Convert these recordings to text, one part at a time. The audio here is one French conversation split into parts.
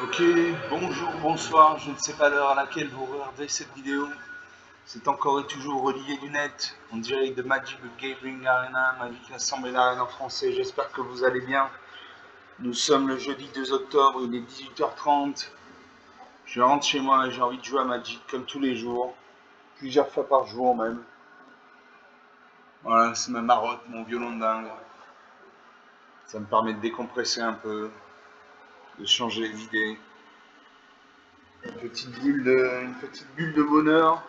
Ok, bonjour, bonsoir, je ne sais pas l'heure à laquelle vous regardez cette vidéo. C'est encore et toujours relié du net, en direct de Magic the Gathering Arena, Magic Assembly Arena en français. J'espère que vous allez bien. Nous sommes le jeudi 2 octobre, il est 18h30. Je rentre chez moi et j'ai envie de jouer à Magic comme tous les jours, plusieurs fois par jour même. Voilà, c'est ma marotte, mon violon dingue. Ça me permet de décompresser un peu, de changer les idées. Une petite bulle de bonheur.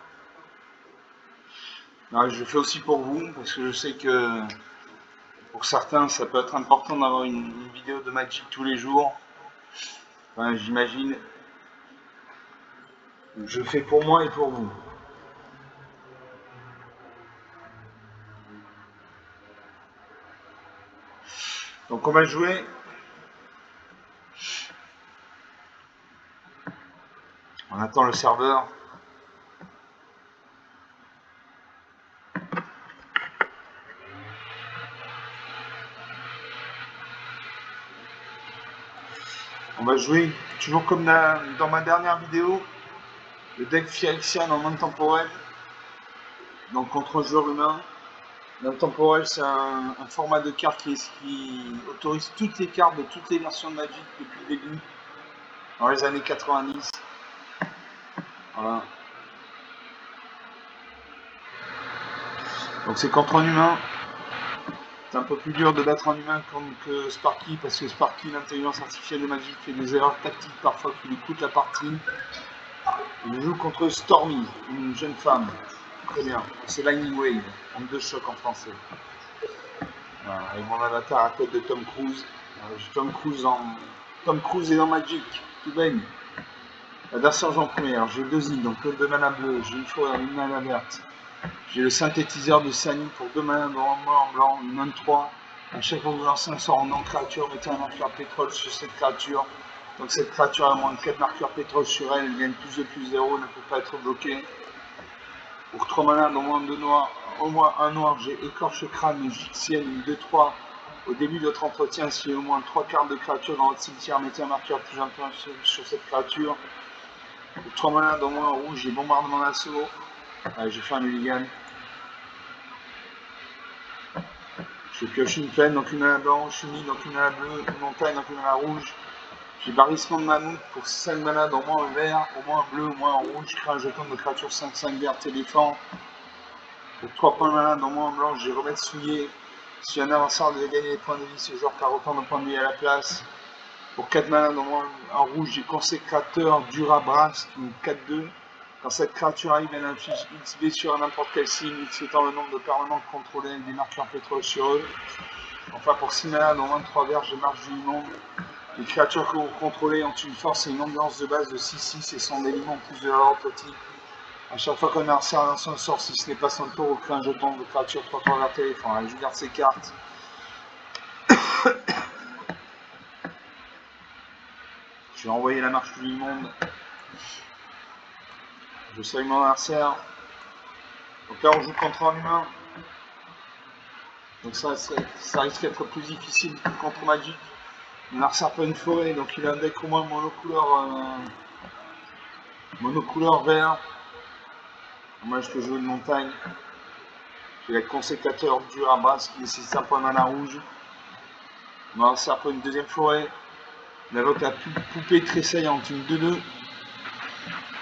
Alors, je le fais aussi pour vous, parce que je sais que pour certains, ça peut être important d'avoir une vidéo de Magic tous les jours. Enfin, j'imagine. Je le fais pour moi et pour vous. Donc on va jouer. On attend le serveur. On va jouer toujours comme dans ma dernière vidéo, le deck Phyrexian en monde temporel. Donc contre un joueur humain. Monde temporel, c'est un format de carte qui autorise toutes les cartes de toutes les versions de Magic depuis le début, dans les années 90. Voilà. Donc c'est contre un humain. C'est un peu plus dur de battre un humain que Sparky, parce que Sparky, l'intelligence artificielle de Magic, fait des erreurs tactiques parfois qui lui coûtent la partie. Il joue contre Stormy, une jeune femme. Très bien. C'est Lightning Wave, en deux chocs en français. Voilà. Et mon avatar à tête de Tom Cruise. Tom Cruise est dans Magic. Tout baigne. L'adversaire en première. J'ai deux îles, donc deux mana bleu. J'ai une forêt, une mana verte. J'ai le synthétiseur de Sani pour 2 mana en blanc, une main de 3. À chaque fois que vous lancez un sort en non-créature, mettez un marqueur pétrole sur cette créature. Donc cette créature a moins de 4 marqueurs pétrole sur elle, elle gagne plus 0, ne peut pas être bloquée. Pour 3 mana, dans moins 2 noirs, au moins un noir, j'ai écorche crâne égyptienne, une 2-3. Au début de votre entretien, s'il y a au moins 3 cartes de créature dans votre cimetière, mettez un marqueur plus un sur cette créature. Pour 3 mana, dans moins un rouge, j'ai bombardement d'assaut. Allez, j'ai fait un mulligan. Je pioche une plaine, donc une mana blanche, une île, donc une mana bleue, une montagne, donc une mana rouge. J'ai barrissement de mammouth pour 5 mana, au moins un vert, au moins un bleu, au moins un rouge. Je crée un jeton de créature 5-5 verte éléphant. Pour 3 points de mana, au moins un blanc, j'ai remettre souillé. Si un avanceur devait gagner des points de vie, ce joueur car autant de points de vie à la place. Pour 4 mana, au moins un rouge, j'ai consécrateur Durabras, une 4-2. Quand cette créature arrive, elle inflige XB sur n'importe quel signe, X étant le nombre de permanents contrôlés avec des marqueurs pétrole sur eux. Enfin, pour 6 mana, dans 23 verts, je marche du monde. Les créatures que vous contrôlez ont une force et une ambiance de base de 6-6 et sont éléments en plus de leur type. A chaque fois qu'un adversaire lance un sort, si ce n'est pas son tour, vous créez un jeton de créature 3 vert téléphone. Je garde ces cartes. Je vais envoyer la marche du monde. Je salue mon adversaire. Donc là, on joue contre un humain. Donc ça risque d'être plus difficile que contre Magic. On a pas une forêt, donc il a un deck au moins monocouleur vert. Moi je peux jouer une montagne. J'ai le consécrateur dur à base qui nécessite un point de mana rouge. On va faire une deuxième forêt. On invoque la poupée tressaillante, une 2-2.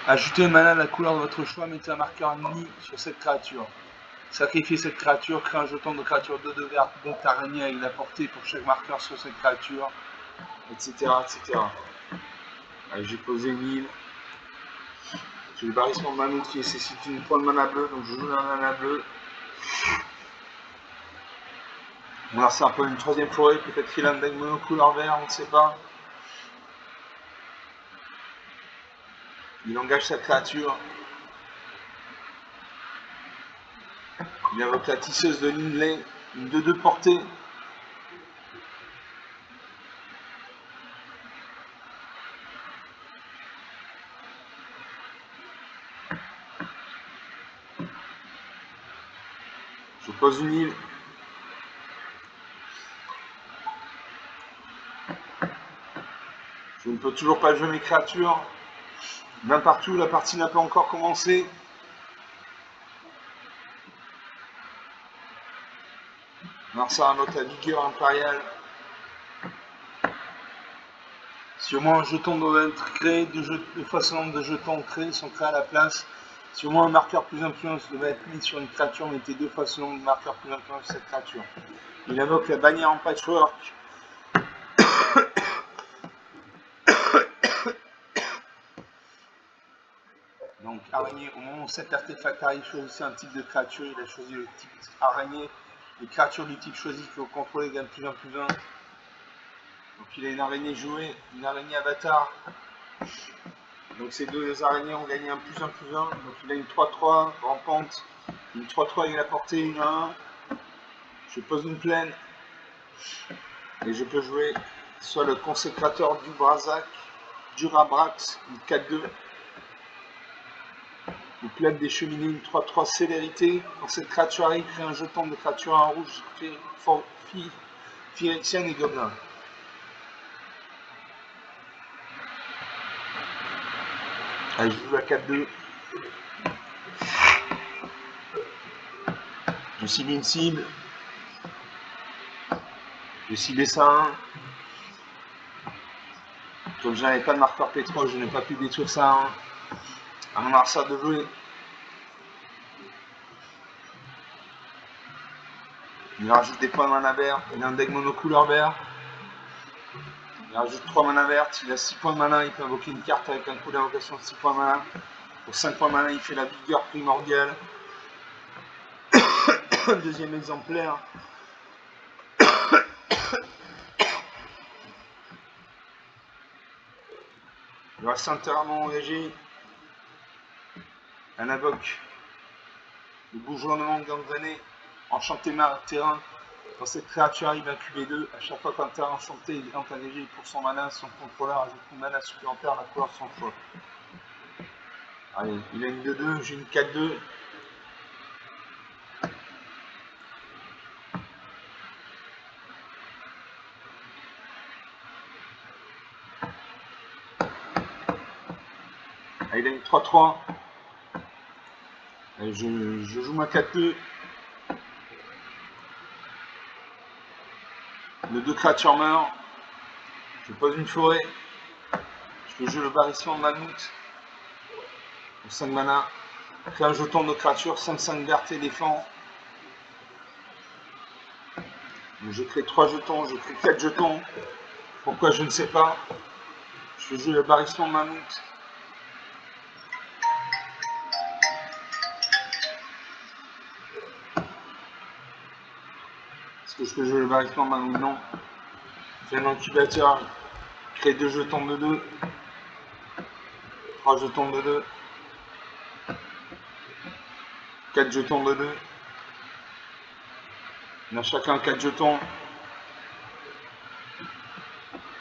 Ajoutez un mana à la couleur de votre choix, mettez un marqueur ennemi sur cette créature. Sacrifiez cette créature, créez un jeton de créature 2-2 verte, donc araignée avec la portée pour chaque marqueur sur cette créature, etc. etc. Allez, j'ai posé une île. J'ai le barrissement de mammouth qui nécessite une pointe de mana bleu, donc je joue la mana bleue. On va faire un peu une troisième forêt, peut-être qu'il a un deck monocouleur vert, on ne sait pas. Il engage sa créature. Il invoque la tisseuse de Lindley, une 2-2 portée. Je pose une île. Je ne peux toujours pas jouer mes créatures. D'un partout, la partie n'a pas encore commencé. Marsa a note à vigueur impériale. Si au moins un jeton doit être créé, deux fois ce nombre de jetons créés sont créés à la place. Si au moins un marqueur plus influence devait être mis sur une créature, mettez deux fois ce nombre de marqueurs plus influence sur cette créature. Il invoque la bannière en patchwork. Donc araignée, au moment où cet artefact arrive, choisissez un type de créature. Il a choisi le type araignée. Les créatures du type choisi que vous contrôlez gagnent plus 1 plus 1. Donc il a une araignée jouée, une araignée avatar. Donc ces deux araignées ont gagné un plus 1 plus 1. Donc il a une 3-3 rampante, une 3-3 avec la portée, une 1. Je pose une plaine. Et je peux jouer soit le consécrateur du Brazak, du Rabrax, une 4-2. Une plaine des cheminées, une 3-3 célérité. Quand cette créature arrive, crée un jeton de créature en rouge, Phyrexian et Gobelin. Allez, je joue la 4-2. Je cible une cible. Je cible ça 1. Comme je n'avais pas de marqueur pétrole, je n'ai pas pu détruire ça 1. À mon Marsa de jouer. Il rajoute des points de mana vert. Il a un deck monocouleur vert. Il rajoute 3 mana vertes. Il a 6 points de mana. Il peut invoquer une carte avec un coup d'invocation de 6 points de mana. Pour 5 points de mana, il fait la vigueur primordiale. Deuxième exemplaire. Il reste entièrement engagé. Un invoque. Le bourgeonnement de Gandvané. Enchanté terrain. Quand cette créature arrive à QB2, à chaque fois qu'un terrain enchanté est engagé pour son mana, son contrôleur ajoute une mana supplémentaire à la couleur de son choix. Allez, il a une 2-2, j'ai une 4-2. Allez, il a une 3-3. Allez, je joue ma 4-2. Les deux créatures meurent. Je pose une forêt. Je peux jouer le barrissement de mammouth. Pour 5 mana. Crée un jeton de créature, 5-5 verte éléphant. Je crée 3 jetons, je crée 4 jetons. Pourquoi je ne sais pas. Je peux jouer le barrissement de mammouth. Est-ce que je peux jouer le barrissement de mammouth? Non. J'ai un incubateur. Crée 2 jetons de 2. 3 jetons de 2. 4 jetons de 2. On a chacun 4 jetons.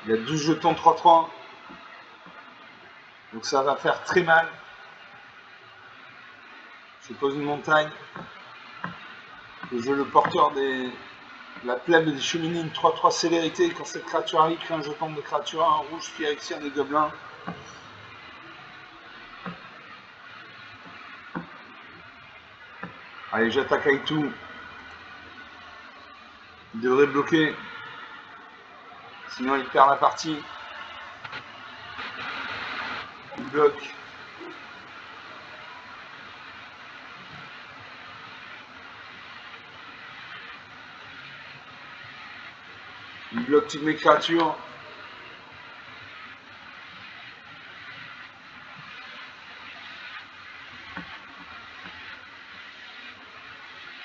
Il y a 12 jetons 3-3. Donc ça va faire très mal. Je pose une montagne. Je joue le porteur de la plèbe des cheminées, une 3-3 célérité. Quand cette créature arrive, crée un jeton de créature, un rouge, Phyrexian et Gobelin. Allez, j'attaque avec tout. Il devrait bloquer. Sinon, il perd la partie. Il bloque. Il bloque toutes mes créatures.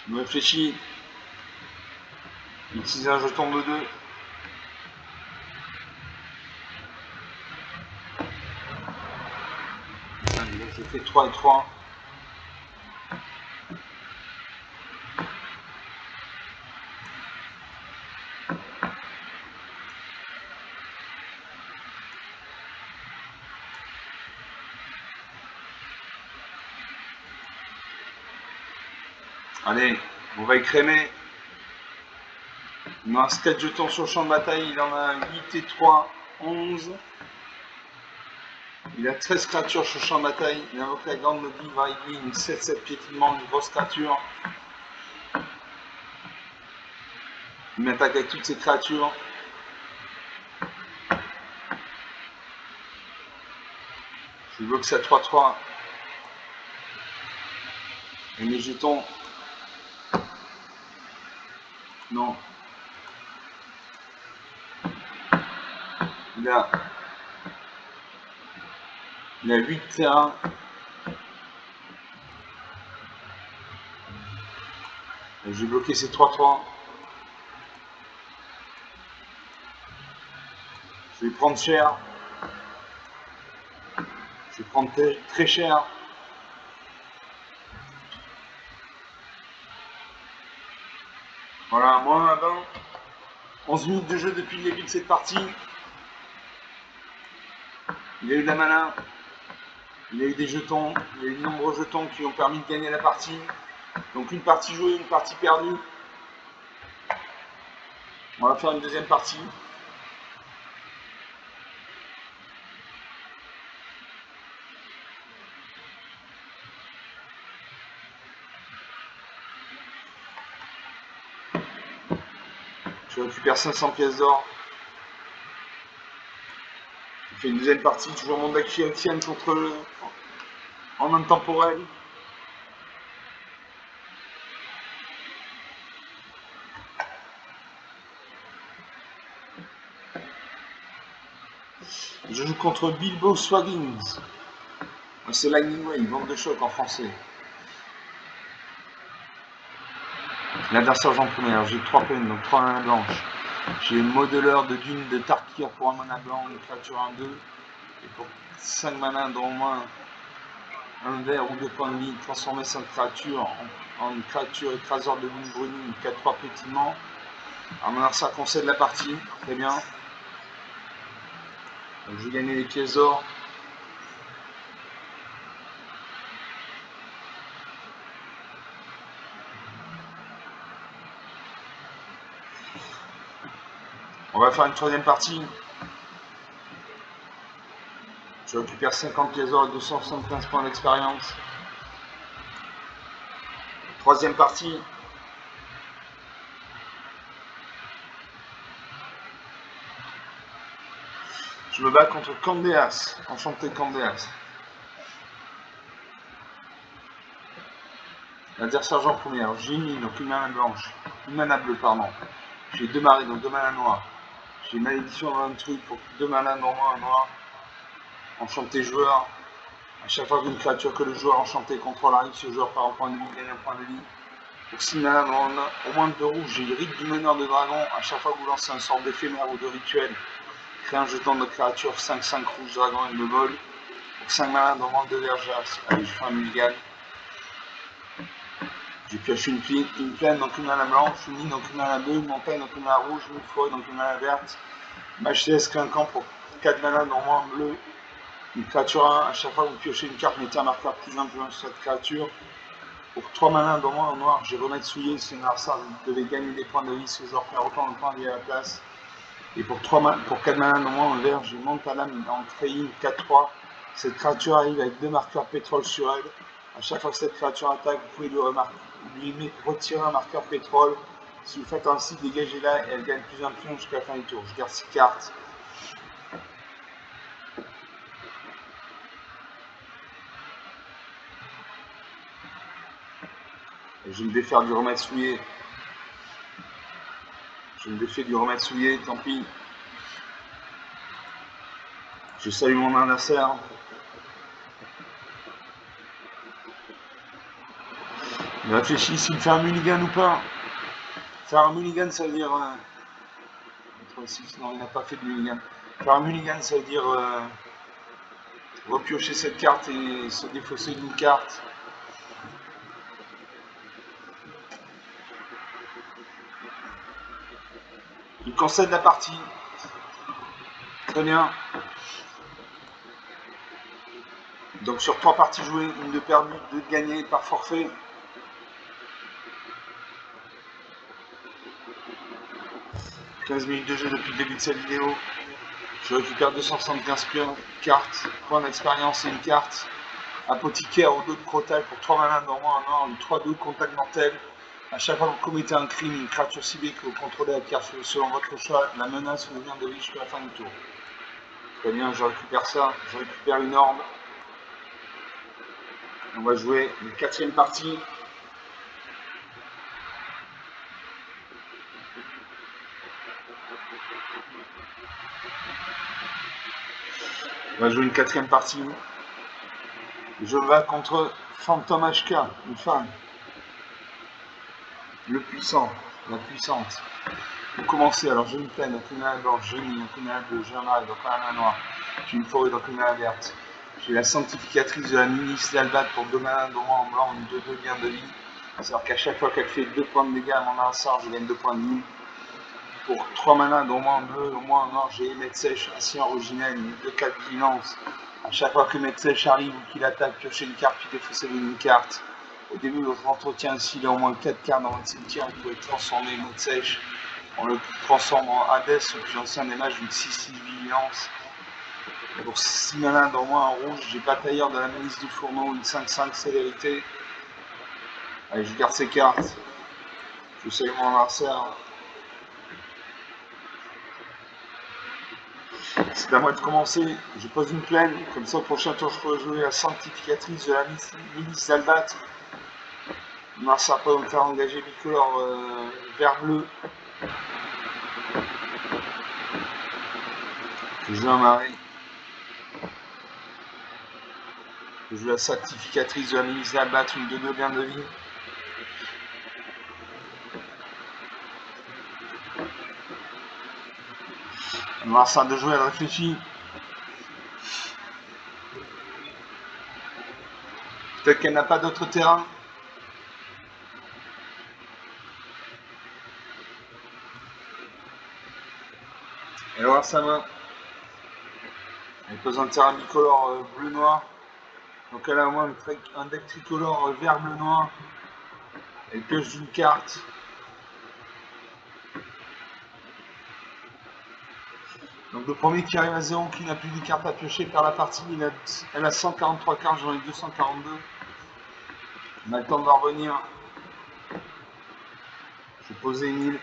Je me réfléchis. Il utilise un jeton de 2. Je fais 3 et 3. Allez, on va écrémer. Il me reste 4 jetons sur le champ de bataille. Il en a 8 et 3, 11. Il a 13 créatures sur le champ de bataille. Il invoque la grande mobile, va aiguille, une 7-7 piétinement, une grosse créature. Il m'attaque avec toutes ses créatures. Je bloque ça 3-3. Et mes jetons. Non. Il a 8 terrains. J'ai bloqué ces 3-3. Je vais prendre cher. Je vais prendre très cher. Voilà, moins 20. 11 minutes de jeu depuis le début de cette partie. Il y a eu de la mana. Il y a eu des jetons. Il y a eu de nombreux jetons qui ont permis de gagner la partie. Donc une partie jouée, une partie perdue. On va faire une deuxième partie. Je récupère 500 pièces d'or. Je fais une deuxième partie, toujours mon deck Phyrexian contre en intemporel. Je joue contre Bilbo Swaggins. C'est Lightning Wave, vente de choc en français. L'adversaire en première, j'ai 3 peines, donc 3 manas blanches. J'ai modeleur de dune de Tarkir pour un mana blanc, une créature en 2. Et pour 5 manas, dont au moins un vert ou 2 points de vie, transformer cette créature en une créature écraseur de dune brune, 4-3 pétillement. Alors maintenant ça concède la partie, très bien. Donc j'ai gagné les pièces d'or. On va faire une troisième partie. Je récupère 50 pièces d'or et 275 points d'expérience. Troisième partie. Je me bats contre Candeas, enchanté Candeas. L'adversaire en première, j'ai une, donc une mana blanche, une mana bleue, pardon. J'ai 2 marées, donc 2 mana noirs. J'ai malédiction dans un truc pour 2 mana normaux, noir. Enchanté joueur. À chaque fois qu'une créature que le joueur enchanté contrôle arrive, ce joueur part en point de vie, gagne un point de vie. Pour 6 mana, au moins 2 rouges, j'ai Rite du meneur de dragon. À chaque fois que vous lancez un sort d'éphémère ou de rituel, créez un jeton de créature 5-5 rouge dragon et le vol. Pour 5 mana, normalement 2 verges. Allez, je fais un mulligan. J'ai pioché une plaine, donc une mana blanche, une ligne, donc une mana bleue, une montagne, donc une mana rouge, une forêt, donc une mana verte. Mage CS clinquant pour 4 mana, normalement en bleu. Une créature 1, à chaque fois que vous piochez une carte, mettez un marqueur plus 1 sur cette créature. Pour 3 mana, normalement en noir, j'ai remettre souillé, c'est une arsa, vous devez gagner des points de vie, ce genre perd autant de points de vie à la place. Et pour 4 mana, normalement en vert, j'ai monte à l'âme en Créine 4-3. Cette créature arrive avec 2 marqueurs pétrole sur elle. À chaque fois que cette créature attaque, vous pouvez lui retirer un marqueur pétrole. Si vous faites ainsi, dégagez-la et elle gagne plus un pion jusqu'à la fin du tour. Je garde 6 cartes. Et je vais me défaire du remède souillé. Je me défais du remède souillé, tant pis. Je salue mon adversaire. Il réfléchit s'il fait un mulligan ou pas. Faire un mulligan, ça veut dire... non, il n'a pas fait de mulligan. Faire un mulligan, ça veut dire repiocher cette carte et se défausser d'une carte. Il concède la partie. Très bien. Donc sur 3 parties jouées, une de perdue, 2 de gagnées par forfait. « 15 minutes de jeu depuis le début de cette vidéo. Je récupère 275 cartes, points d'expérience et une carte. Apothicaire au 2 de crotal pour 3 malins dormants en or, une 3-2 contact mortel. A chaque fois que vous commettez un crime, une créature ciblée que vous contrôlez acquiert selon votre choix la menace vous devient de vie jusqu'à la fin du tour. Très bien, je récupère ça, je récupère une orbe. On va jouer une 4e partie. On va jouer une 4e partie. Je vais contre Phantom HK, une femme. Le puissant, la puissante. Pour commencer, alors j'ai une plaine, donc une main blanche, génie, donc une main bleue, j'ai un mâle, donc un main noire, j'ai une forêt, donc une main verte. J'ai la sanctificatrice de la ministre d'Albat pour 2 malins, dont en blanc, une 2-2 gain de vie. C'est-à-dire qu'à chaque fois qu'elle fait 2 points de dégâts à mon lanceur, je gagne 2 points de vie. Pour 3 malins, dont en bleu, au moins en or, j'ai Émet Sèche, ainsi originel, une 2-4 vigilance. À chaque fois que Émet Sèche arrive ou qu'il attaque, piochez une carte, puis défaussez-vous une carte. Au début de votre entretien, s'il y a au moins 4 cartes dans votre cimetière, vous pouvez transformer Émet Sèche. On le transforme en Hades, puis ancien des mages, une 6-6 vigilance. Pour 6 malins, dans moi en rouge, j'ai Batailleur de la ministre du fourneau, une 5-5 célérité. Allez, je garde ces cartes. Je sais mon adversaire. C'est à moi de commencer. Je pose une plaine, comme ça au prochain tour je pourrai jouer la sanctificatrice de la milice d'Albat. Mon ça peut me faire engager bicolore vert-bleu. Je joue un marais. Je joue la sanctificatrice de la milice d'Albat, une 2-2 gain de vie. On va ça de jouer, elle réfléchit. Peut-être qu'elle n'a pas d'autre terrain. Elle va voir sa main. Elle pose un terrain bicolore bleu-noir. Donc elle a au moins un deck tricolore vert-bleu-noir. Elle pioche d'une carte. Donc le premier qui arrive à 0, qui n'a plus de cartes à piocher, perd la partie. Elle a 143 cartes, j'en ai 242. On a le temps de revenir. Je vais poser une île.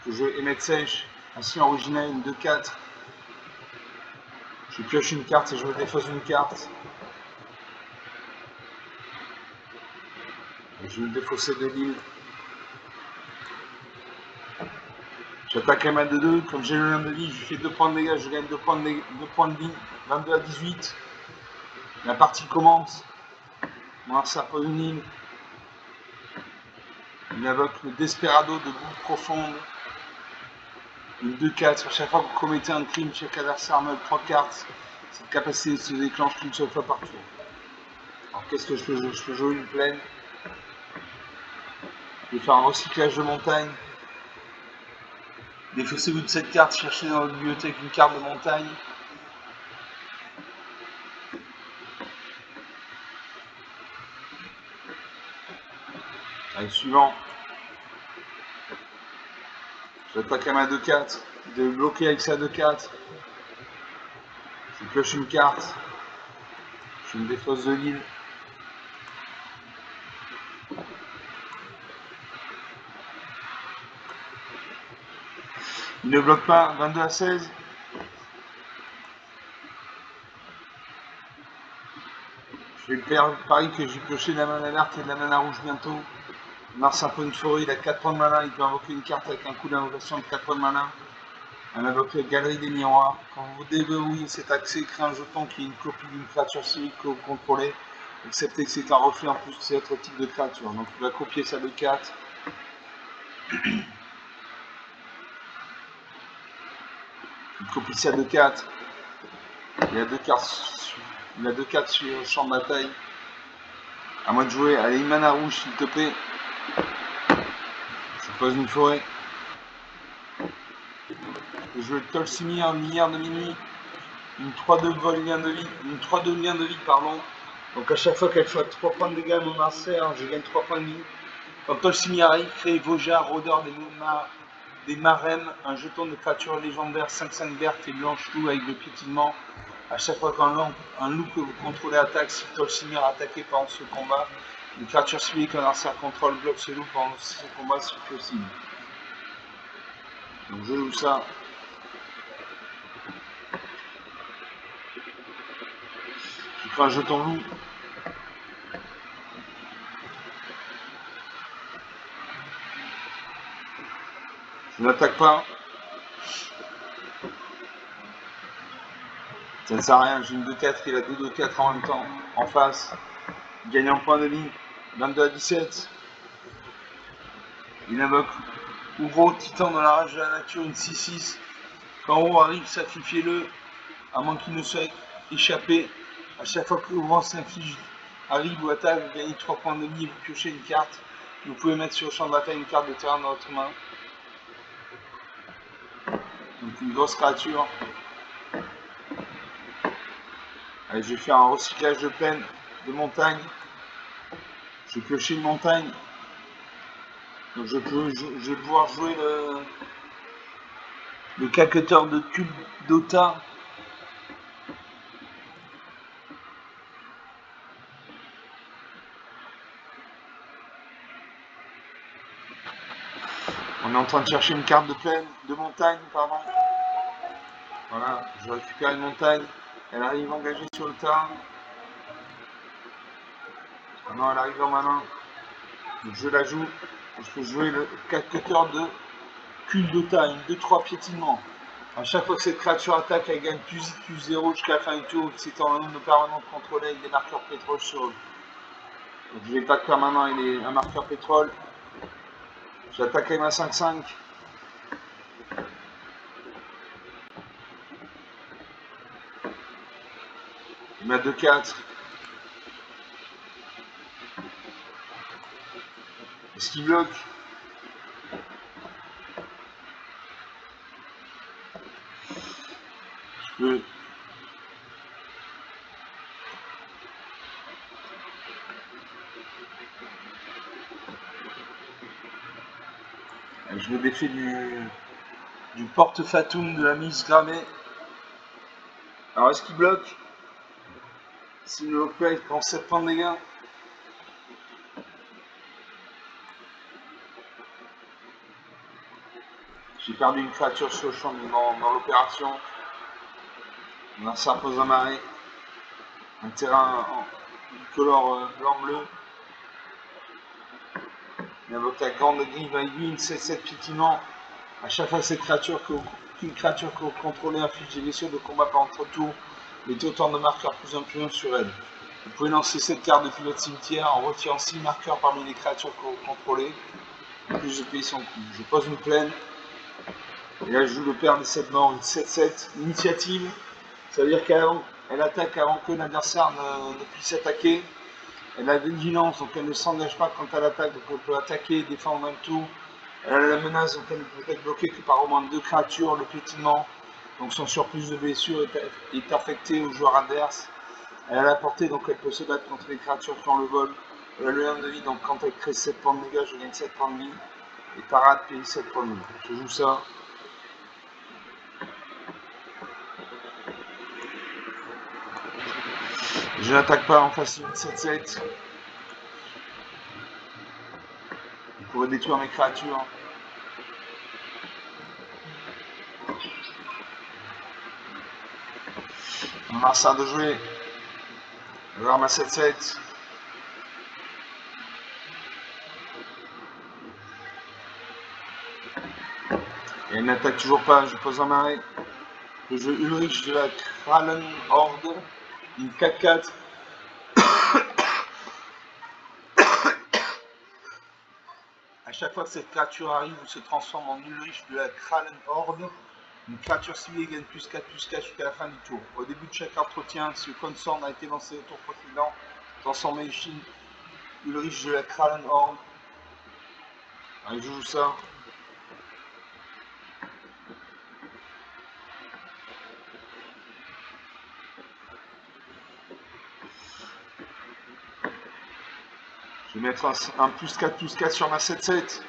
Je vais émettre sèche. Ainsi original, une 2-4. Je pioche une carte et je me défausse une carte. Je vais me défausser de l'île. J'attaque la main de 2. Comme j'ai le lien de vie, je fais 2 points de dégâts. Je gagne 2 points de vie. 22 à 18. La partie commence. Moi, ça pose une île. Il invoque le Desperado de boue profonde. Une 2-4. À chaque fois que vous commettez un crime, chaque adversaire meurt 3 cartes. Cette capacité se déclenche qu'une seule fois par tour. Alors qu'est-ce que je peux jouer? Je peux jouer une plaine. Je vais faire un recyclage de montagne. Défaussez-vous de cette carte, cherchez dans votre bibliothèque une carte de montagne. Allez, suivant. J'attaque à ma 2-4. De bloquer avec sa 2-4. Je pioche une carte. Je me défausse de l'île. Il ne bloque pas, 22 à 16. Je vais faire pareil que j'ai pioché de la mana verte et de la mana rouge bientôt. Mars un peu une forêt, il a 4 points de mana, il peut invoquer une carte avec un coup d'invocation de 4 points de mana. On invoque la galerie des miroirs. Quand vous déverrouillez cet accès, créez un jeton qui est une copie d'une créature civique que vous contrôlez, excepté que c'est un reflet en plus de c'est autre type de créature. Donc il va copier ça de 4. Il copie ça de 4. Il a 2 cartes sur le champ de bataille. À moi de jouer. Allez, une mana rouge s'il te plaît. Je pose une forêt. Je joue le Tolsimir, un milliard de minuit. Une 3-2 vol lien de vie. Une 3-2 lien de vie, pardon. Donc à chaque fois qu'elle fait 3 points de dégâts à mon adversaire, je gagne 3 points de vie. Quand Tolsimir arrive, créez Voja, rôdeur des Moumars. des Marem, un jeton de créature légendaire 5/5 verte et blanche loup avec le piétinement. À chaque fois qu'un loup que vous contrôlez attaque, si Tolsimir est attaqué pendant ce combat, une créature ciblée qu'un adversaire contrôle bloque ce loup pendant ce combat si possible. Donc je joue ça. Je crée un jeton loup. Je n'attaque pas. Ça ne sert à rien, j'ai une 2-4, il a 2-2-4 en même temps, en face. Il gagne en point de vie, 22-17. Il invoque Uro, titan dans la rage de la nature, une 6-6. Quand Uro arrive, sacrifiez-le, à moins qu'il ne soit échappé. À chaque fois que Uro s'inflige, arrive ou attaque, vous gagnez 3 points de vie et vous piochez une carte. Vous pouvez mettre sur le champ de bataille une carte de terrain dans votre main. Donc une grosse créature. Allez, je vais faire un recyclage de plaine, de montagne. Je vais piocher une montagne. Donc je vais pouvoir jouer le calcuteur de cube d'Ota. On est en train de chercher une carte de plaine, de montagne, pardon. Voilà, je récupère une montagne. Elle arrive engagée sur le tas. Maintenant elle arrive dans ma main. Donc je la joue. Je peux jouer le calcuteur de cube d'Ota, une 2-3 piétinement. À chaque fois que cette créature attaque, elle gagne +0 jusqu'à la fin du tour. C'est en nombre de permanents contrôlés avec des marqueurs pétrole sur eux. Donc je vais attaquer maintenant avec un marqueur pétrole. J'attaque avec ma 5-5. Et ma 2-4. Est-ce qu'il bloque? Je peux. Je me défais du porte-fatoum de la mise grammée. Alors est-ce qu'il bloque? S'il ne bloque pas, il prend 7 points de dégâts. J'ai perdu une créature sur le champ dans l'opération. On a ça pose un marée. Un terrain bicolore blanc-bleu. Il invoque la grande grive avec lui, une 7-7 piétinement. À chaque fois qu'une créature que vous contrôlez inflige des blessures de combat par votre tour, mettez autant de marqueurs +1/+1 sur elle. Vous pouvez lancer cette carte depuis votre cimetière en retirant 6 marqueurs parmi les créatures que vous contrôlez. En plus je paye son coût. Je pose une plaine. Et là je joue le père des 7 morts, une 7-7. Initiative, ça veut dire qu'elle attaque avant que l'adversaire ne puisse attaquer. Elle a vigilance, donc elle ne s'engage pas quand elle attaque, donc elle peut attaquer et défendre en même tour. Elle a la menace, donc elle ne peut être bloquée que par au moins 2 créatures, le piétinement, donc son surplus de blessures est affecté au joueur adverse. Elle a la portée, donc elle peut se battre contre les créatures qui ont le vol. Elle a le 1 de vie, donc quand elle crée 7 points de dégâts, je gagne 7 points de vie. Et parade, paye 7 points de vie. Je joue ça. Je n'attaque pas en face d'une 7-7. Il pourrait détruire mes créatures. On a ça de jouer. Je vais avoir ma 7-7. Et elle n'attaque toujours pas, je pose un marée. Le jeu Ulrich de la Krallen Horde, une 4-4. À chaque fois que cette créature arrive ou se transforme en Ulrich de la Krallen Horde, une créature ciblée gagne +4/+4 jusqu'à la fin du tour. Au début de chaque entretien, si le consort a été lancé au tour précédent, transformez Ulrich de la Krallen Horde. Allez, je joue ça. Je vais mettre un +4/+4 sur ma 7-7.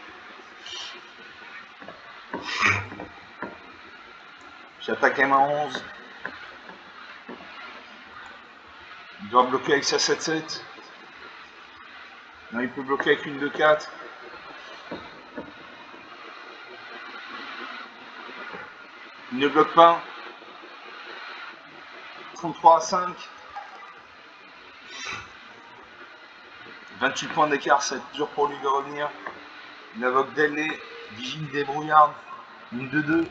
J'attaque à ma 11. Il doit bloquer avec sa 7-7. Non, il peut bloquer avec une 2-4. Il ne bloque pas. 33 à 5. 28 points d'écart, c'est dur pour lui de revenir. Il invoque Delney, Vigile débrouillard, une 2-2.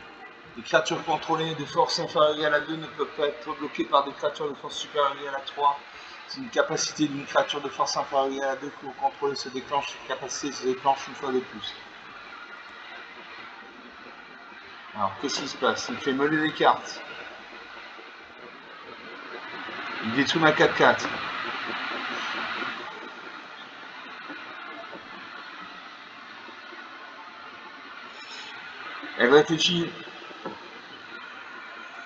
Les créatures contrôlées de force inférieure à la 2 ne peuvent pas être bloquées par des créatures de force supérieure à la 3. Si une capacité d'une créature de force inférieure à la 2 que vous contrôlez se déclenche, cette capacité se déclenche une fois de plus. Alors, qu'est-ce qui se passe? Il fait meuler les cartes. Il détruit ma 4-4. Elle réfléchit.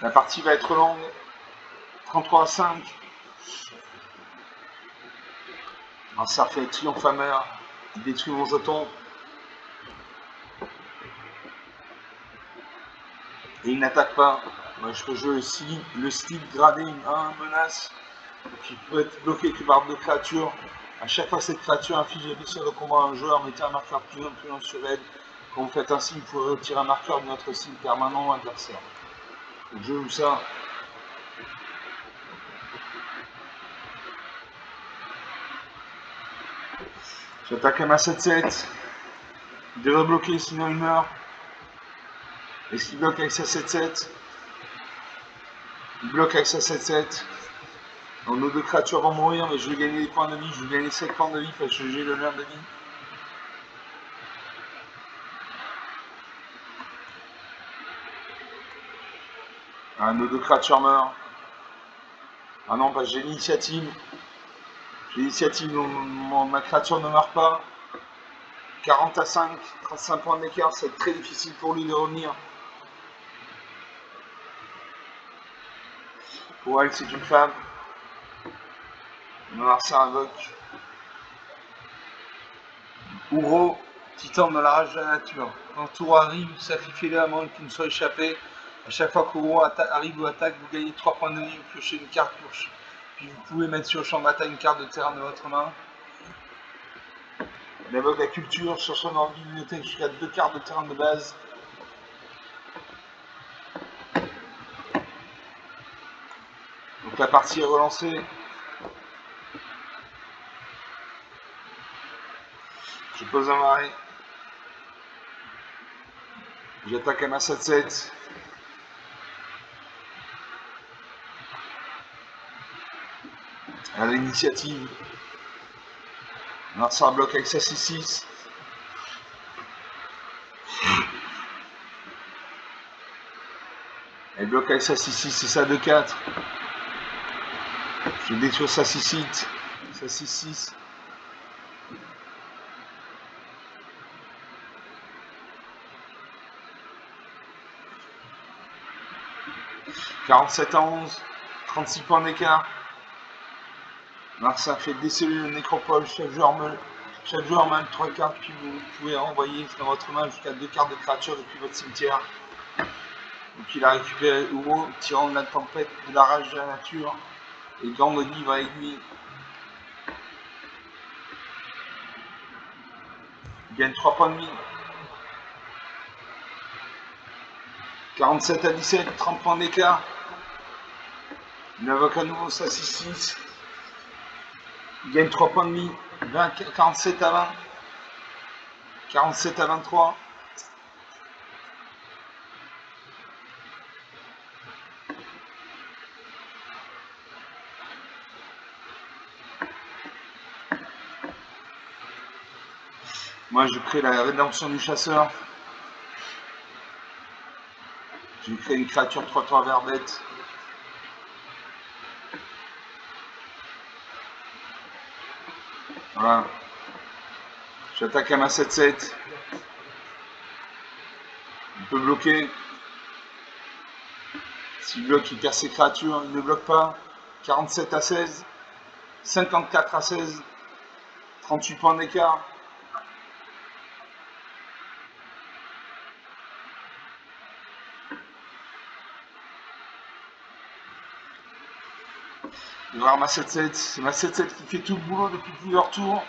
La partie va être longue. 33 à 5. Alors, ça fait triomphe hammer. Il détruit mon jeton. Et il n'attaque pas. Moi, je peux jouer le slip gradé, une 1 menace, qui peut être bloqué que par 2 créatures. À chaque fois que cette créature inflige des blessures de combat à un joueur, mettez un marqueur plus long sur elle. Quand vous faites ainsi, vous pouvez retirer un marqueur de notre cible permanent ou adversaire. Donc je joue ça. J'attaque à ma 7-7. Il devrait bloquer, sinon il meurt. Est-ce qu'il bloque avec sa 7-7? Il bloque avec sa 7-7. Donc nos 2 créatures vont mourir, mais je vais gagner des points de vie. Je vais gagner 7 points de vie parce que j'ai l'honneur de vie. Ah, nos 2 créatures meurent. Ah non, parce que j'ai l'initiative. J'ai l'initiative, ma créature ne meurt pas. 40 à 5, 35 points d'écart, c'est très difficile pour lui de revenir. Pour elle, c'est une femme. Alors ça invoque. Ouro, titan de la rage de la nature. Quand tour arrive, sacrifiez-le à moins qu'il ne soit échappé. À chaque fois qu'Ouro arrive ou attaque, vous gagnez 3 points de vie, vous piochez une carte, puis vous pouvez mettre sur le champ de bataille une carte de terrain de votre main. Il invoque la culture, sur son ordre de bibliothèque jusqu'à 2 cartes de terrain de base. Donc la partie est relancée. Je pose un marais. J'attaque à ma 7-7. À l'initiative. Alors ça bloque avec sa 6-6. Elle bloque avec sa 6-6 et sa 2-4. Je détruis sa 6-8. Sa 6-6. « 47 à 11. 36 points d'écart. Alors ça fait déceler le nécropole. Chaque joueur met 3 cartes, puis vous pouvez renvoyer dans votre main jusqu'à 2 cartes de créatures depuis votre cimetière. Donc il a récupéré Ouro, tirant de la tempête, de la rage de la nature, et grande livre avec lui. Il gagne 3 points de vie. 47 à 17, 30 points d'écart. Il invoque à nouveau sa 6-6. Il gagne 3 points de vie. 47 à 20. 47 à 23. Moi, je crée la rédemption du chasseur. Je crée une créature 3-3 verbette. Voilà. J'attaque à ma 7-7. Il peut bloquer. S'il bloque, il perd ses créatures. Il ne bloque pas. 47 à 16. 54 à 16. 38 points d'écart. Je vais voir ma 7-7. C'est ma 7-7 qui fait tout le boulot depuis plusieurs tours.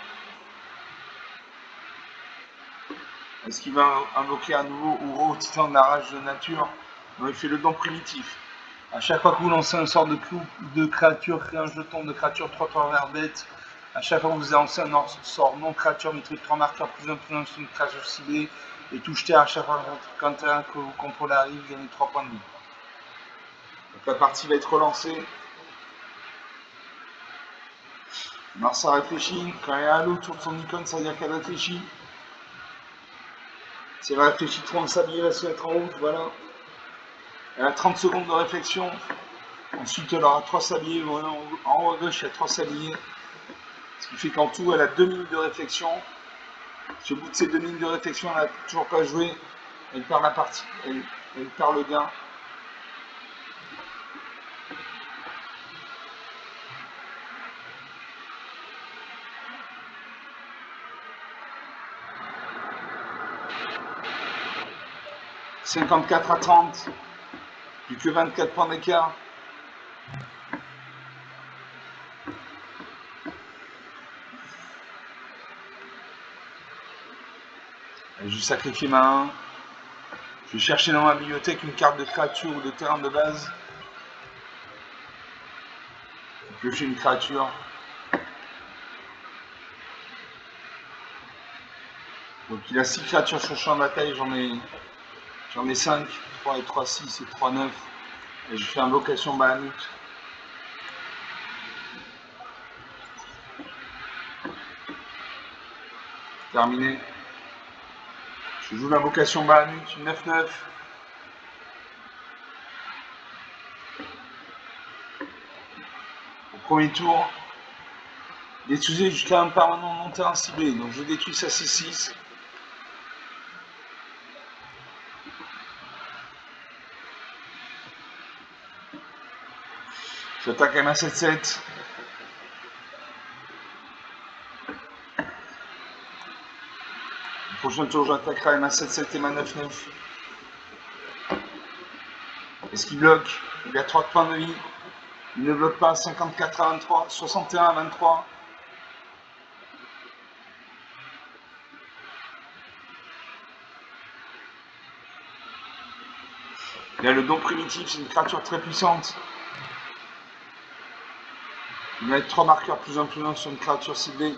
Est-ce qu'il va invoquer à nouveau Uro, titan de la rage de nature? Non, il fait le don primitif. À chaque fois que vous lancez un sort de clou de créature, créez un jeton de créature 3 vert bête. À chaque fois que vous lancez un sort non créature, mettez 3 marqueurs plus 1 sur une créature ciblée. Et touche terre à chaque fois quand un que vous contrôlez arrive, gagnez 3 points de vie. Donc la partie va être relancée. Marsa réfléchit. Quand elle est à l'eau autour de son icône, ça veut dire qu'elle réfléchit. Si elle réfléchit trop, le sablier va se mettre en route. Voilà. Elle a 30 secondes de réflexion. Ensuite, elle aura 3 sabliers. Voilà, en haut à gauche, il y a 3 sabliers. Ce qui fait qu'en tout, elle a 2 minutes de réflexion. Si au bout de ces 2 minutes de réflexion, elle n'a toujours pas joué, elle perd la partie. Elle perd le gain. « 54 à 30. Plus que 24 points d'écart. Je vais sacrifier ma 1. Je vais chercher dans ma bibliothèque une carte de créature ou de terrain de base. Piocher une créature. Donc il a 6 créatures sur le champ de bataille, j'en ai 5. 3 et 3, 6 et 3, 9. Et je fais invocation Bahamut. Terminé. Je joue l'invocation Bahamut, 9-9. Au premier tour, détruisez jusqu'à un permanent non terrain ciblé. Donc je détruis sa C6. J'attaque à ma 7-7. Le prochain tour, j'attaquerai à ma 7-7 et ma 9-9. Est-ce qu'il bloque? Il a 3 points de vie. Il ne bloque pas. 54 à 23. 61 à 23. Il a le don primitif, c'est une créature très puissante. Il va être 3 marqueurs plus 1 sur une créature ciblée.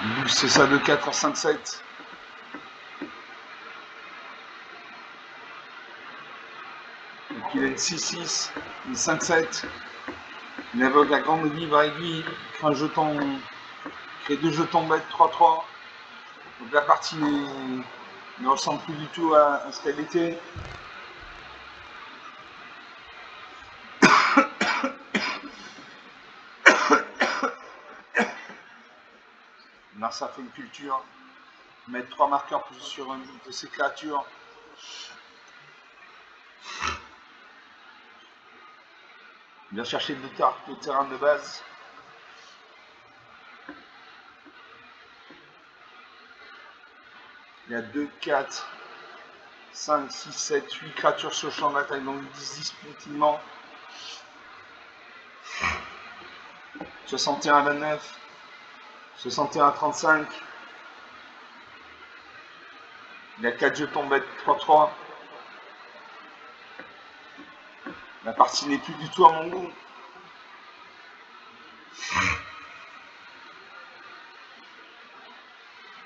Il booste, c'est ça de 4 à 5-7. Donc il a une 6-6, une 5-7. Il invoque la grande livre aiguille, crée un jeton, crée 2 jetons bêtes 3-3. Donc la partie ne ressemble plus du tout à ce qu'elle était. Narsa fait une culture, mettre 3 marqueurs plus sur une de ses créatures. Il vient chercher le terrain de base. Il y a 2, 4, 5, 6, 7, 8 créatures sur le champ de bataille, donc 10 discontinuement. 61 à 29, 61 à 35. Il y a 4 jetons bêtes 3-3. La partie n'est plus du tout à mon goût.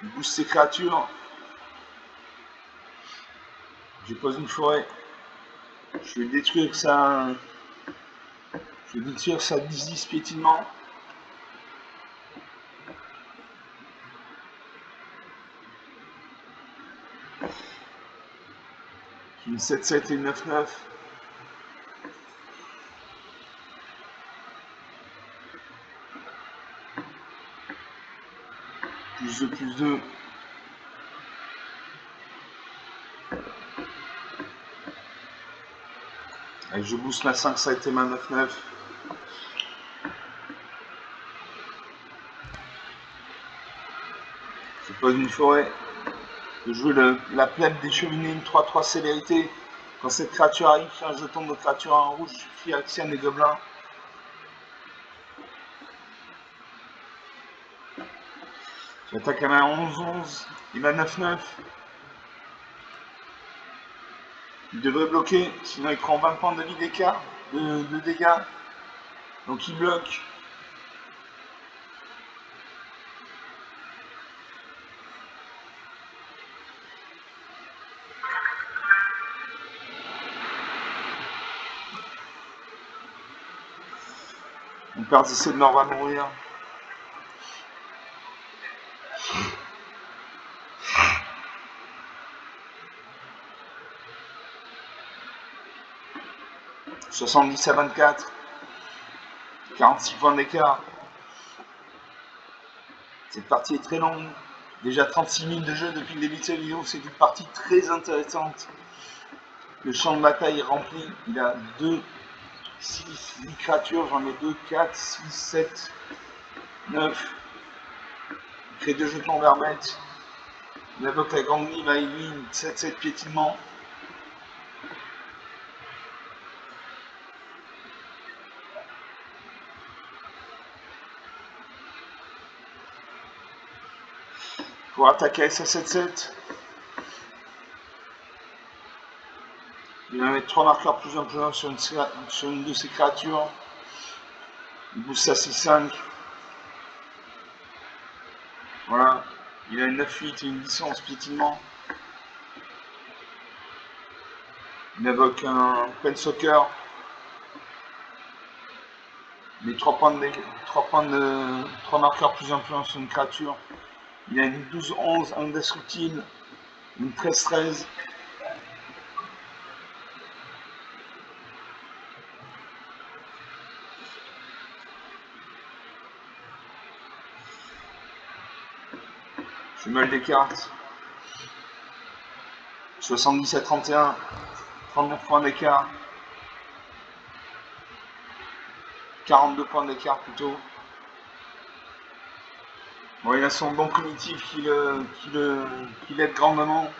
Il booste ses créatures. Je pose une forêt. Je vais détruire sa 10 piétinement. Une 7-7 et une 9-9. Plus 2, plus 2. Allez, je booste ma 5-7 et ma 9-9. Je pose une forêt. Je joue la plèbe des cheminées, une 3-3 célérité. Quand cette créature arrive, j'ai un jeton de créature en rouge, je crie Axiane et Gobelins. J'attaque à main 11-11, il va 9-9. Il devrait bloquer, sinon il prend 20 points de vie d'écart, de dégâts. Donc il bloque. Mon père d'essai de Nord va mourir. « 70 à 24. 46 points d'écart. Cette partie est très longue. Déjà 36 minutes de jeu depuis le début de cette vidéo. C'est une partie très intéressante. Le champ de bataille est rempli. Il a 2, 6, 8 créatures. J'en ai 2, 4, 6, 7, 9. Il crée 2 jetons vermettes. Il invoque la grande ligne à lui, 7-7 piétinement. Pour attaquer avec sa 7-7. Il va mettre 3 marqueurs plus 1 plus 1 sur une de ses créatures. Il booste à 6-5. Voilà. Il a une 9-8 et une 10-11 piétinement. Il invoque un Pensoccer. Il met 3 marqueurs plus 1 plus 1 sur une créature. Il a une 12-11 indestructible. Une 13-13. Je mêle des cartes. 70 à 31. 39 points d'écart. 42 points d'écart plutôt. Bon, il a son don primitif qui l'aide grandement.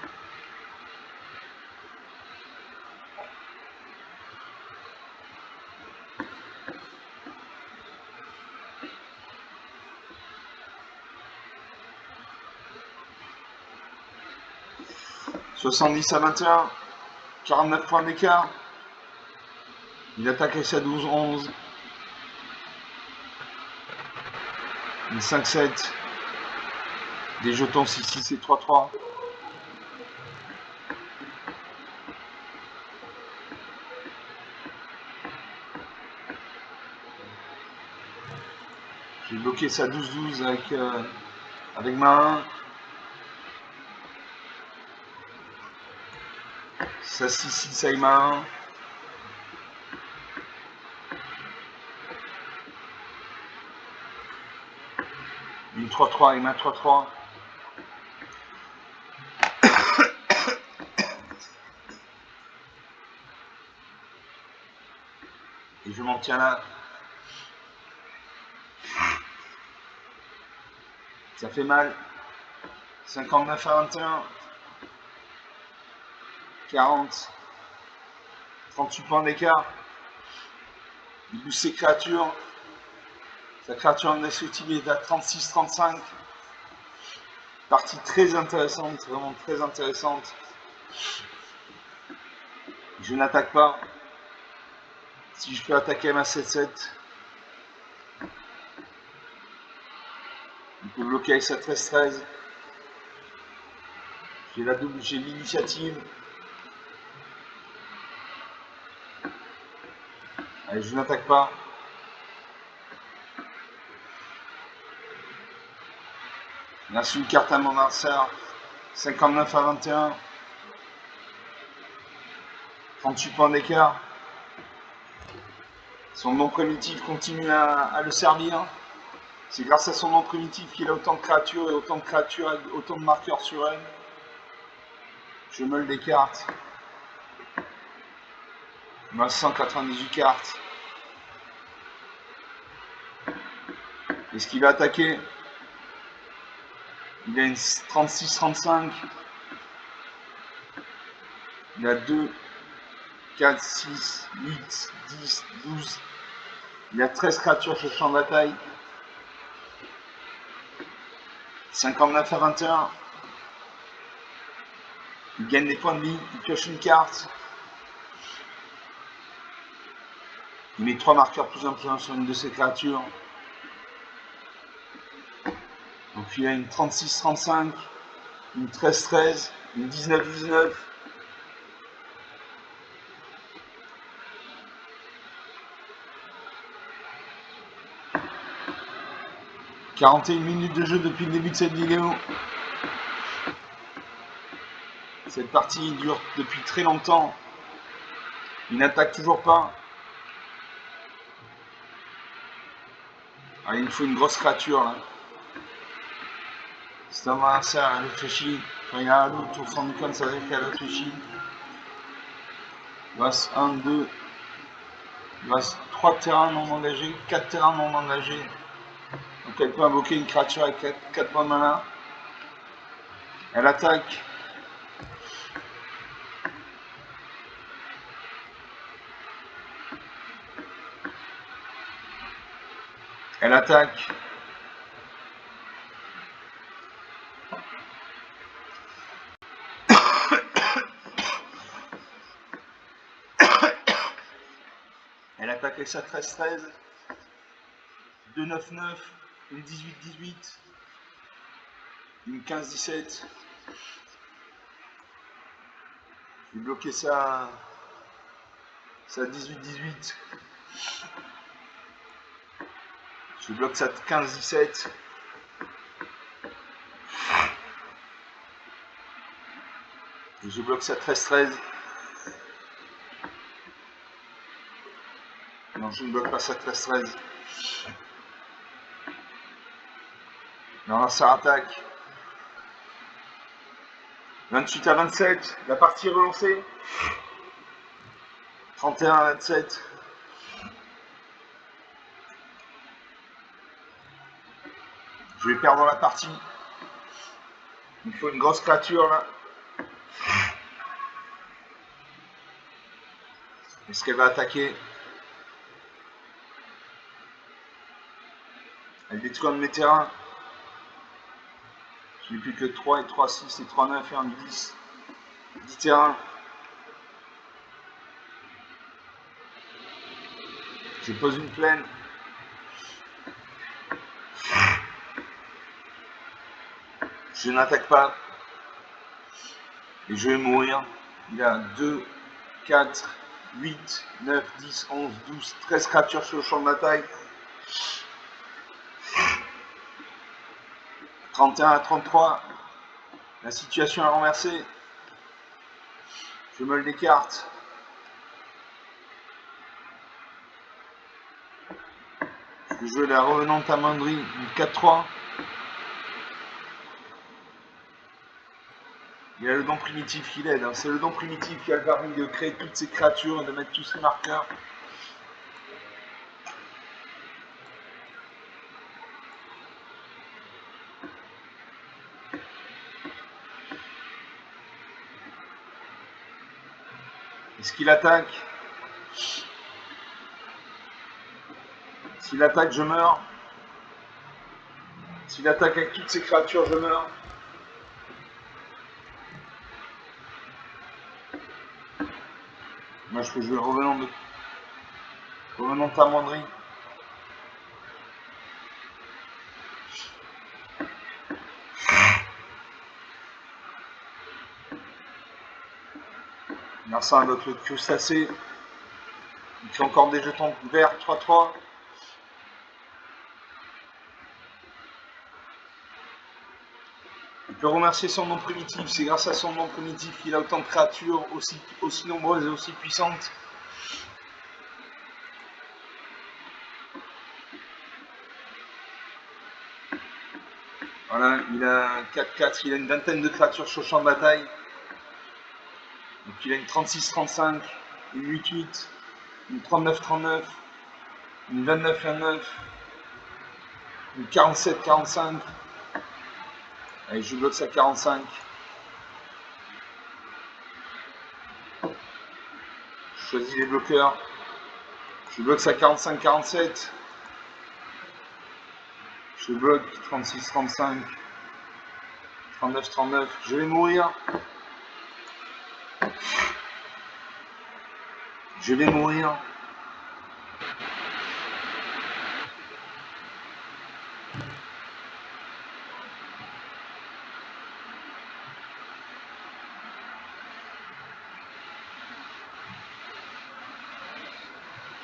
« 70 à 21. 49 points d'écart. Il attaque avec sa 12-11. Une 5-7. Des jetons 6-6 et 3-3. J'ai bloqué sa 12-12 avec ma 1. Sa 6-6 avec ma 1. Une 3-3 avec ma 3-3. Et je m'en tiens là. Ça fait mal. 59 à 21. 40. 38 points d'écart. Il booste ses créatures. Sa créature en indestructible est à 36-35. Partie très intéressante, vraiment très intéressante. Je n'attaque pas. Si je peux attaquer à ma 7-7. Il peut bloquer avec sa 13-13. J'ai la double, j'ai l'initiative. Allez, je n'attaque pas. Lance une carte à mon adversaire. 59 à 21. 38 points d'écart. Son nom primitif continue à le servir. C'est grâce à son nom primitif qu'il a autant de créatures et autant de marqueurs sur elle. Je meule des cartes. Il m'a 198 cartes. Est-ce qu'il va attaquer? Il a une 36-35. Il a 2, 4, 6, 8, 10, 12. Il a 13 créatures sur le champ de bataille. 59 à 21. Il gagne des points de vie. Il pioche une carte. Il met 3 marqueurs plus 1 sur une de ses créatures. Donc il a une 36-35, une 13-13, une 19-19. « 41 minutes de jeu depuis le début de cette vidéo. Cette partie dure depuis très longtemps. Il n'attaque toujours pas. Ah, il me faut une grosse créature là. C'est un adversaire a réfléchi. Quand il y a un loup, tour sans icône, ça veut dire qu'il a réfléchi. Il reste 1, 2. Il reste 3 terrains non engagés, 4 terrains non engagés. Donc elle peut invoquer une créature avec 4 points de mana. Elle attaque. Elle attaque. Elle attaque avec sa 13-13. 2-9-9. Une 18-18. Une 15-17. Je vais bloquer ça. Ça 18-18. Je bloque ça 15-17. Et je bloque ça 13-13. Non, je ne bloque pas ça 13-13. Non, là, ça attaque. 28 à 27. La partie est relancée. 31 à 27. Je vais perdre la partie. Il me faut une grosse créature là. Est-ce qu'elle va attaquer? Elle détruit un de mes terrains. Je n'ai plus que 3 et 3, 6 et 3, 9 et 1, 10. 10 terrains. Je pose une plaine. Je n'attaque pas. Et je vais mourir. Il a 2, 4, 8, 9, 10, 11, 12, 13 créatures sur le champ de bataille. 31 à 33. La situation est renversée. Je me l'écarte. Je vais jouer la revenante amanderie du 4-3. Il a le don primitif qui l'aide. Hein. C'est le don primitif qui a permis de créer toutes ces créatures et de mettre tous ces marqueurs. Est-ce qu'il attaque? S'il attaque, je meurs. S'il attaque avec toutes ces créatures, je meurs. Moi, je peux jouer revenant amanderie. Merci à notre crustacé. Il fait encore des jetons verts 3-3. Il peut remercier son nom primitif. C'est grâce à son nom primitif qu'il a autant de créatures aussi nombreuses et aussi puissantes. Voilà, il a 4-4, il a une vingtaine de créatures sur le champ de bataille. Donc il a une 36-35, une 8-8, une 39-39, une 29-29, une 47-45, Allez, je bloque à 45. Je choisis les bloqueurs. Je bloque à 45-47. Je bloque 36-35. 39-39. Je vais mourir. Je vais mourir.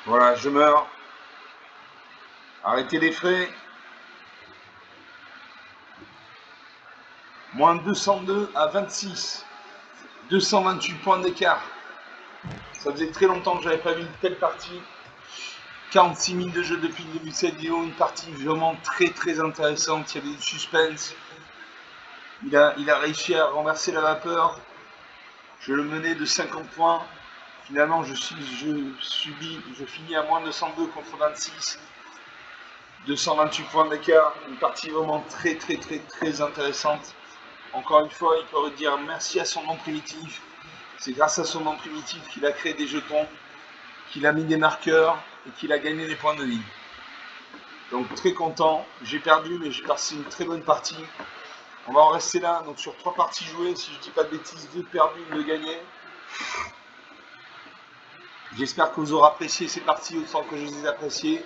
Voilà, je meurs. Arrêtez les frais. Moins 202 à 26. 228 points d'écart. Ça faisait très longtemps que j'avais pas vu une telle partie. 46 minutes de jeu depuis le début de cette vidéo. Une partie vraiment très intéressante. Il y avait du suspense. Il a réussi à renverser la vapeur. Je le menais de 50 points. Finalement, je finis à moins 202 contre 26. 228 points d'écart. Une partie vraiment très intéressante. Encore une fois, il peut dire merci à son nom primitif. C'est grâce à son nom primitif qu'il a créé des jetons, qu'il a mis des marqueurs et qu'il a gagné des points de vie. Donc très content. J'ai perdu, mais j'ai passé une très bonne partie. On va en rester là. Donc sur 3 parties jouées, si je dis pas de bêtises, 2 perdues, 2 gagnés. J'espère que vous aurez apprécié ces parties autant que je les ai appréciées.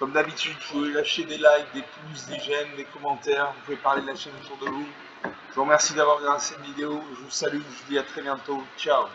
Comme d'habitude, vous pouvez lâcher des likes, des pouces, des j'aime, des commentaires. Vous pouvez parler de la chaîne autour de vous. Je vous remercie d'avoir regardé cette vidéo. Je vous salue. Je vous dis à très bientôt. Ciao.